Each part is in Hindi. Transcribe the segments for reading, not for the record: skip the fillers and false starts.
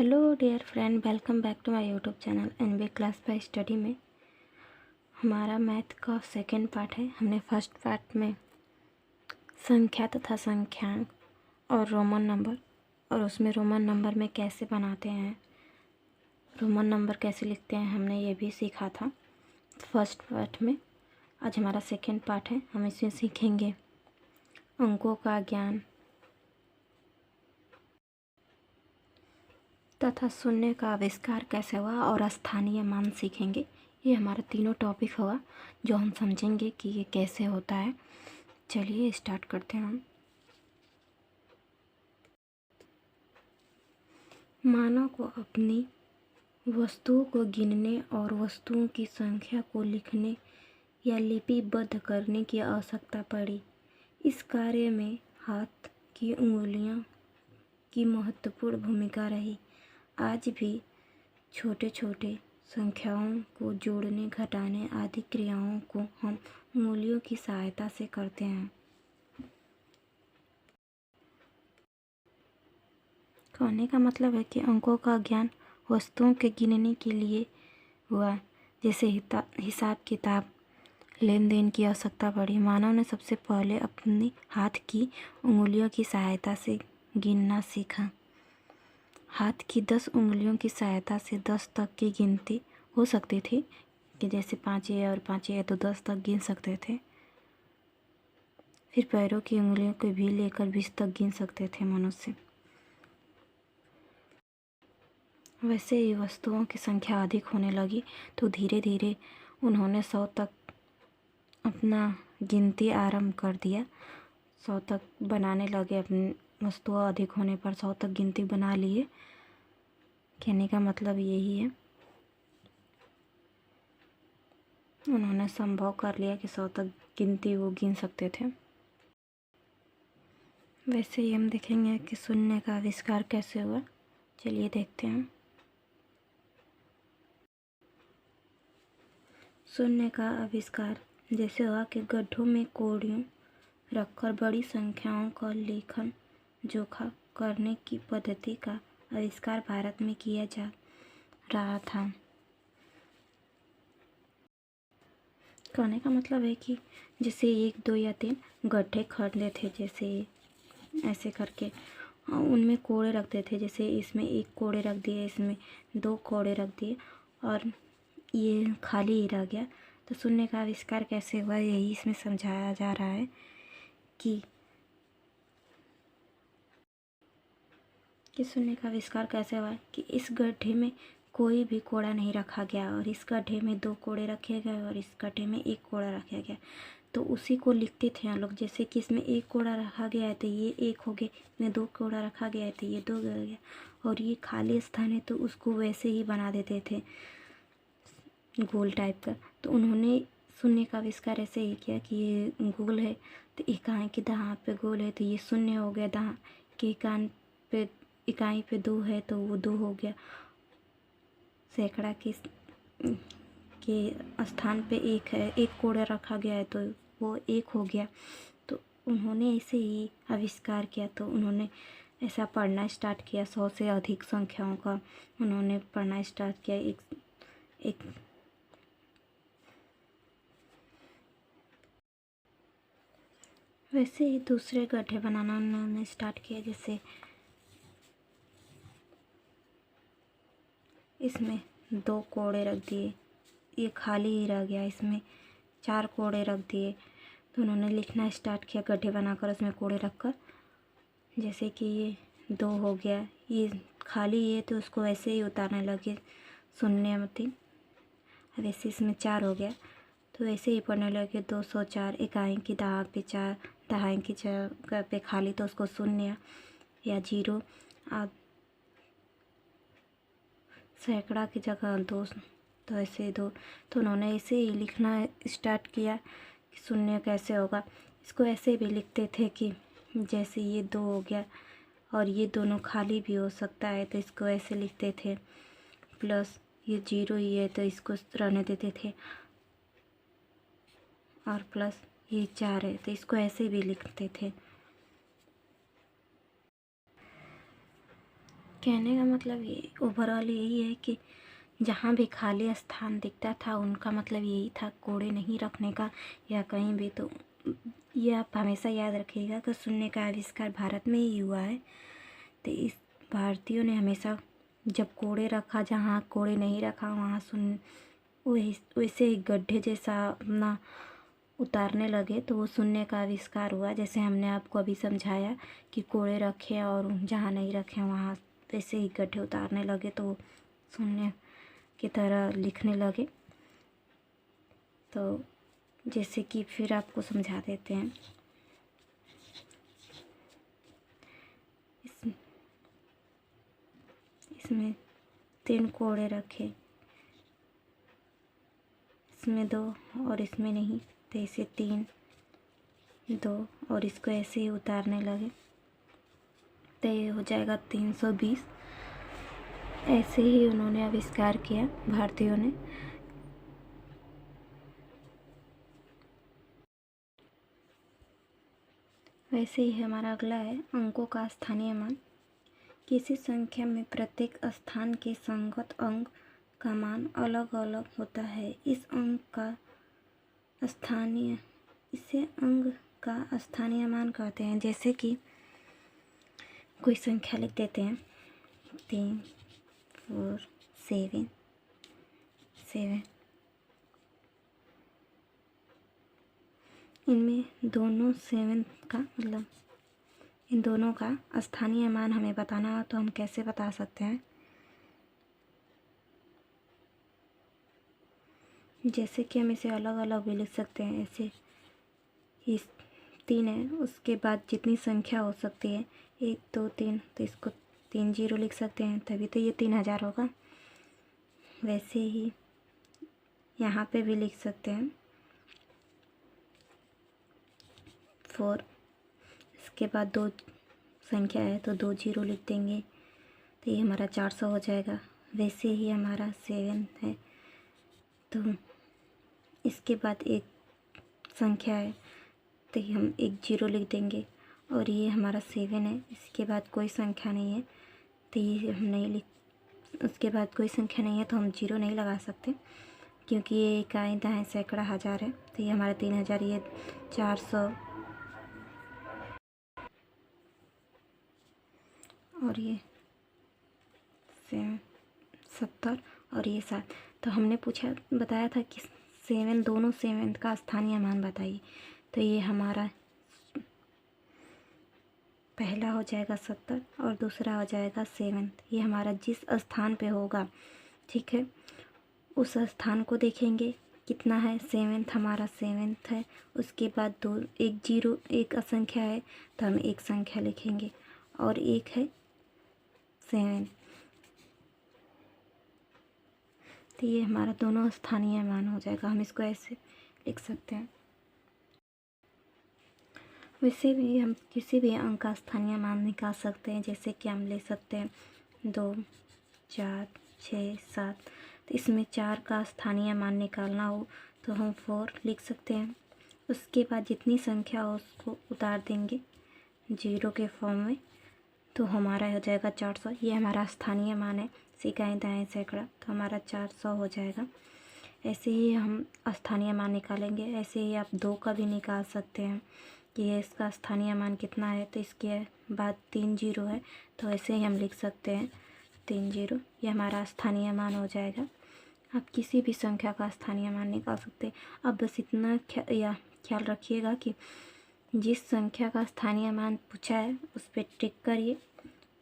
Hello dear friend, welcome back to my YouTube channel NB class by study में। हमारा मैथ का सेकंड पार्ट है। हमने फर्स्ट पार्ट में संख्या तथा संख्यांक और रोमन नंबर, और उसमें रोमन नंबर में कैसे बनाते हैं, रोमन नंबर कैसे लिखते हैं, हमने ये भी सीखा था फर्स्ट पार्ट में। आज हमारा सेकंड पार्ट है। हम इसमें सीखेंगे अंकों का ज्ञान तथा शून्य का आविष्कार कैसे हुआ और स्थानीय मान सीखेंगे। ये हमारा तीनों टॉपिक होगा जो हम समझेंगे कि ये कैसे होता है। चलिए स्टार्ट करते हैं हम। मानव को अपनी वस्तुओं को गिनने और वस्तुओं की संख्या को लिखने या लिपिबद्ध करने की आवश्यकता पड़ी। इस कार्य में हाथ की उंगलियों की महत्वपूर्ण भूमिका रही। आज भी छोटे छोटे संख्याओं को जोड़ने, घटाने आदि क्रियाओं को हम उंगलियों की सहायता से करते हैं। कहने का मतलब है कि अंकों का ज्ञान वस्तुओं के गिनने के लिए हुआ, जैसे हिसाब किताब, लेन देन की आवश्यकता पड़ी। मानव ने सबसे पहले अपनी हाथ की उंगलियों की सहायता से गिनना सीखा। हाथ की 10 उंगलियों की सहायता से 10 तक की गिनती हो सकती थी, कि जैसे 5 है और 5 है तो 10 तक गिन सकते थे। फिर पैरों की उंगलियों को भी लेकर 20 तक गिन सकते थे मनुष्य। वैसे ही वस्तुओं की संख्या अधिक होने लगी तो धीरे धीरे उन्होंने 100 तक अपना गिनती आरंभ कर दिया। 100 तक बनाने लगे। अपनी वस्तुओं अधिक होने पर 100 तक गिनती बना लिए। कहने का मतलब यही है, उन्होंने संभव कर लिया कि 100 तक गिनती वो गिन सकते थे। वैसे ही हम देखेंगे कि शून्य का आविष्कार कैसे हुआ। चलिए देखते हैं। शून्य का आविष्कार जैसे हुआ कि गड्ढों में कौड़ियों रखकर बड़ी संख्याओं का लेखन जोखा करने की पद्धति का आविष्कार भारत में किया जा रहा था। कहने का मतलब है कि जैसे 1, 2 या 3 गड्ढे खड़े थे, जैसे ऐसे करके उनमें कोड़े रखते थे। जैसे इसमें 1 कोड़े रख दिए, इसमें 2 कोड़े रख दिए और ये खाली ही रह गया। तो शून्य का आविष्कार कैसे हुआ, यही इसमें समझाया जा रहा है कि शून्य का आविष्कार कैसे हुआ कि इस गड्ढे में कोई भी कोड़ा नहीं रखा गया और इस गड्ढे में 2 कोड़े रखे गए और इस गड्ढे में 1 कोड़ा रखा गया। तो उसी को लिखते थे हम लोग। जैसे कि इसमें 1 कोड़ा रखा गया है तो ये 1 हो गया, इसमें 2 कोड़ा रखा गया है तो ये 2 हो गया, और ये खाली स्थान है तो उसको वैसे ही बना देते थे गोल टाइप का। तो उन्होंने शून्य का आविष्कार ऐसे ही किया कि ये गोल है तो इकाई की दाँत पे गोल है तो ये शून्य हो गया, दाँत के इकाई पे 2 है तो वो 2 हो गया, सैकड़ा के स्थान पे 1 है, 1 कोड़ा रखा गया है तो वो 1 हो गया। तो उन्होंने ऐसे ही आविष्कार किया। तो उन्होंने ऐसा पढ़ना स्टार्ट किया। 100 से अधिक संख्याओं का उन्होंने पढ़ना स्टार्ट किया। एक वैसे ही दूसरे गड्ढे बनाना उन्होंने स्टार्ट किया। जैसे इसमें 2 कोड़े रख दिए, ये खाली ही रह गया, इसमें 4 कोड़े रख दिए। तो उन्होंने लिखना स्टार्ट किया गड्ढे बनाकर, उसमें कोड़े रखकर। जैसे कि ये 2 हो गया, ये खाली है तो उसको ऐसे ही उतारने लगे शून्यमती। अब ऐसे इसमें 4 हो गया तो ऐसे ही पढ़ने लगे 204 इकाई की दहाई पे 4, दहाई की जगह पे खाली तो उसको शून्य या 0, सैकड़ा की जगह 2 तो ऐसे 2। तो उन्होंने ऐसे ही लिखना स्टार्ट किया कि शून्य कैसे होगा। इसको ऐसे भी लिखते थे कि जैसे ये 2 हो गया और ये दोनों खाली भी हो सकता है तो इसको ऐसे लिखते थे, प्लस ये 0 ही है तो इसको रहने देते थे, और प्लस ये 4 है तो इसको ऐसे भी लिखते थे। कहने का मतलब ये ओवरऑल यही है कि जहाँ भी खाली स्थान दिखता था उनका मतलब यही था कोड़े नहीं रखने का या कहीं भी। तो ये आप हमेशा याद रखिएगा कि शून्य का आविष्कार भारत में ही हुआ है। तो इस भारतीयों ने हमेशा जब कोड़े रखा, जहाँ कोड़े नहीं रखा वहाँ शून्य, वैसे ही गड्ढे जैसा अपना उतारने लगे तो वो शून्य का आविष्कार हुआ। जैसे हमने आपको अभी समझाया कि कोड़े रखे और जहाँ नहीं रखे वहाँ वैसे ही गड्ढे उतारने लगे तो वो शून्य की तरह लिखने लगे। तो जैसे कि फिर आपको समझा देते हैं। इसमें 3 कोड़े रखे, इसमें 2 और इसमें नहीं, तो इसे 3 2 और इसको ऐसे ही उतारने लगे तो ये हो जाएगा 320। ऐसे ही उन्होंने आविष्कार किया भारतीयों ने। वैसे ही हमारा अगला है अंकों का स्थानीय मान। किसी संख्या में प्रत्येक स्थान के संगत अंक का मान अलग अलग होता है। इसे अंक का स्थानीय मान कहते हैं। जैसे कि कोई संख्या लिख देते हैं 3 4 7 7। इनमें दोनों 7 का मतलब इन दोनों का स्थानीय मान हमें बताना हो तो हम कैसे बता सकते हैं। जैसे कि हम इसे अलग अलग भी लिख सकते हैं। ऐसे इस 3 है, उसके बाद जितनी संख्या हो सकती है 1 2 3, तो इसको 3 0 लिख सकते हैं, तभी तो ये 3000 होगा। वैसे ही यहाँ पे भी लिख सकते हैं 4, इसके बाद 2 संख्या है तो 2 0 लिख देंगे, तो ये हमारा 400 हो जाएगा। वैसे ही हमारा 7 है तो इसके बाद एक संख्या है तो हम 1 0 लिख देंगे, और ये हमारा 7 है, इसके बाद कोई संख्या नहीं है तो ये हम नहीं लिख, उसके बाद कोई संख्या नहीं है तो हम 0 नहीं लगा सकते, क्योंकि ये इकाई दाएं सैकड़ा हज़ार है। तो ये हमारा 3000, ये 400 और ये 70 और ये 7। तो हमने बताया था कि 7 दोनों 7 का स्थानीय मान बताइए। तो ये हमारा पहला हो जाएगा 70 और दूसरा हो जाएगा 7। ये हमारा जिस स्थान पे होगा, ठीक है, उस स्थान को देखेंगे कितना है। 7 हमारा 7 है, उसके बाद 2 1 0 एक असंख्या है तो हम एक संख्या लिखेंगे, और एक है 7। तो ये हमारा दोनों स्थानीय मान हो जाएगा। हम इसको ऐसे लिख सकते हैं। वैसे भी हम किसी भी अंक का स्थानीय मान निकाल सकते हैं। जैसे कि हम ले सकते हैं 2 4 6 7। तो इसमें 4 का स्थानीय मान निकालना हो तो हम 4 लिख सकते हैं। उसके बाद जितनी संख्या हो उसको उतार देंगे 0 के फॉर्म में, तो हमारा हो जाएगा 400। ये हमारा स्थानीय मान है, इकाई दाएं सैकड़ा, तो हमारा 400 हो जाएगा। ऐसे ही हम स्थानीय मान निकालेंगे। ऐसे ही आप 2 का भी निकाल सकते हैं कि ये इसका स्थानीय मान कितना है, तो इसके बाद 3 0 है, तो ऐसे ही हम लिख सकते हैं 3 0। ये हमारा स्थानीय मान हो जाएगा। आप किसी भी संख्या का स्थानीय मान निकाल सकते हैं। अब बस इतना ख्याल रखिएगा कि जिस संख्या का स्थानीय मान पूछा है उस पर टिक करिए,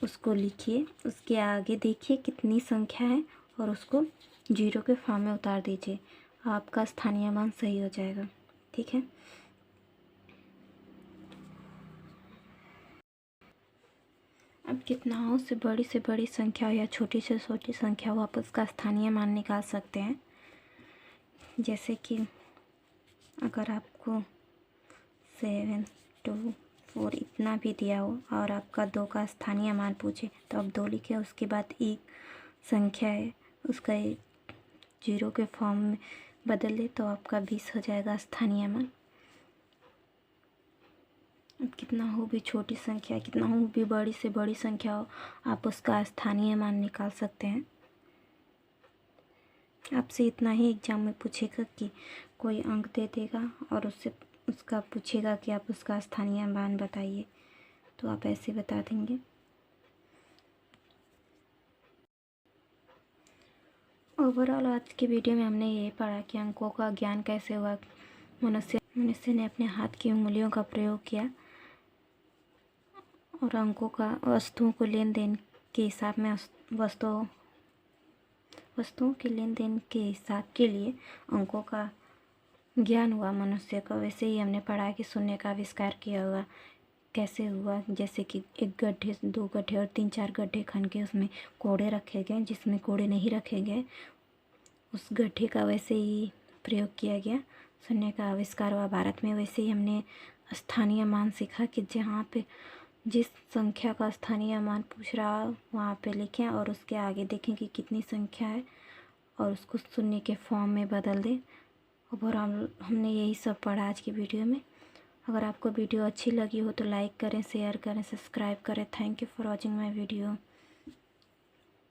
उसको लिखिए, उसके आगे देखिए कितनी संख्या है और उसको 0 के फॉर्म में उतार दीजिए, आपका स्थानीय मान सही हो जाएगा। ठीक है। अब कितनाओं से बड़ी संख्या या छोटी से छोटी संख्या हो आप उसका स्थानीय मान निकाल सकते हैं। जैसे कि अगर आपको 7 2 4 इतना भी दिया हो और आपका 2 का स्थानीय मान पूछे तो आप 2 लिखे, उसके बाद एक संख्या है उसका 0 के फॉर्म में बदल दे तो आपका 20 हो जाएगा स्थानीय मान। कितना हो भी छोटी संख्या, कितना हो भी बड़ी से बड़ी संख्या हो, आप उसका स्थानीय मान निकाल सकते हैं। आपसे इतना ही एग्जाम में पूछेगा कि कोई अंक दे देगा और उससे उसका पूछेगा कि आप उसका स्थानीय मान बताइए, तो आप ऐसे बता देंगे। ओवरऑल आज की वीडियो में हमने यही पढ़ा कि अंकों का ज्ञान कैसे हुआ। मनुष्य ने अपने हाथ की उंगलियों का प्रयोग किया और अंकों का वस्तुओं को लेन देन के हिसाब में वस्तुओं के लेन देन के हिसाब के लिए अंकों का ज्ञान हुआ मनुष्य को। वैसे ही हमने पढ़ा कि शून्य का आविष्कार किया हुआ कैसे हुआ, जैसे कि एक गड्ढे, 2 गड्ढे और 3-4 गड्ढे खन के उसमें कोड़े रखे गए, जिसमें कोड़े नहीं रखे गए उस गड्ढे का वैसे ही प्रयोग किया गया। शून्य का आविष्कार हुआ भारत में। वैसे ही हमने स्थानीय मान सीखा कि जहाँ पे जिस संख्या का स्थानीय मान पूछ रहा हो वहाँ पे लिखें और उसके आगे देखें कि कितनी संख्या है और उसको शून्य के फॉर्म में बदल दें। और हमने यही सब पढ़ा आज की वीडियो में। अगर आपको वीडियो अच्छी लगी हो तो लाइक करें, शेयर करें, सब्सक्राइब करें। Thank you for watching my video.